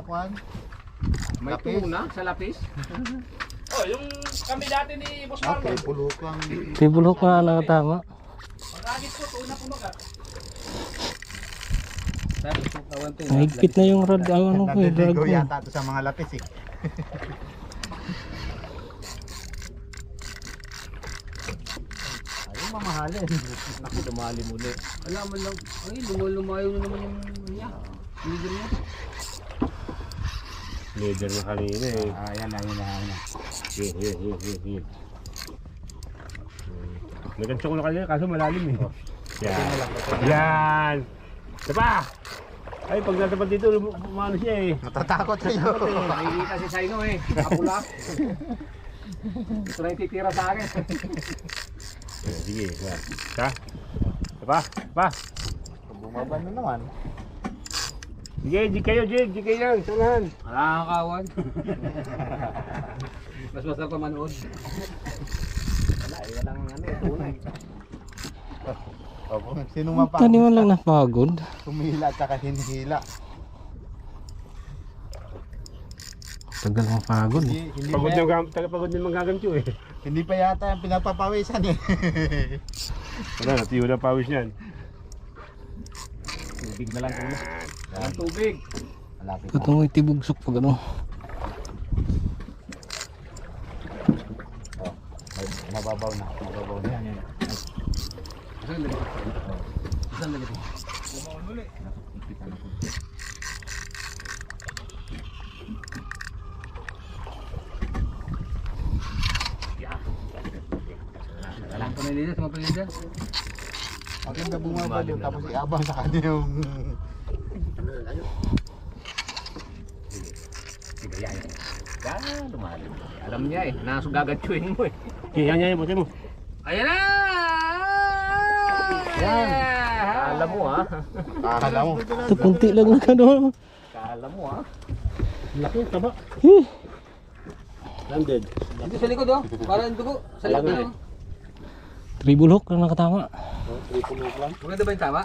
kwan. May Lapis. tuna sa lapis. Oh, yung kami dati ni Boss Marlon. Okay, pulok lang. Tibulok na nakatama. Pag-agit ko, tuna po magat. Sabi ko kawan to. Mahigpit na yung rod. Ano ko eh, drag Naliligo ko. yata ito sa mga lapis eh. Ayun, mamahalin. Ako dumali muli. Wala man lang. Ay, lumayo na naman yung niya. Leader niya. Leader na kanina eh. Ayan na, yun na. Yun. Nagansyo ko na kanina kaso malalim eh. Yan. Yan. Diba? Ay, pag natapat dito, umano siya eh. Natatakot kayo. Nakikita si Saino eh. Kapula. Ito na yung titira sa akin. Sige, yan. Ha? Diba? Diba? Bumaba na naman. Sige, jig kayo. Sanahan. Wala kang kawan. Mas masarap pa manood. Wala eh, walang ano eh, tunay. Opo. Sinong mapagod? Taniman lang napagod. Humila at saka hinihila. Tagal ng pagod eh. Pagod din magagamcho eh. Hindi pa yata yung pinapapawisan eh. Wala, natiyo na pawis niyan. Tubig na lang kuya. Walang tubig. Malapit na. Ito mo itibugsok pag ano. Oh, mababaw na. Mababaw na. Yan. Saan lagi? Saan lagi? Wala ko na nila sa mga palinda. Maganda bumaba doon tapos iabang sa kanya yung... Yan, lumalim. Alam niya eh, nasugagatsuin mo eh. Yan, buti mo. Ayan na! Yan. Kala mo ah. Akala mo. Ito kunti lang na ano. Kala mo ah. Laki, taba. Eh, Landed. Dito sa likod oh. Para yung dugo. Sa likod oh. tribulok lang nakatama. Maganda ba yung tama?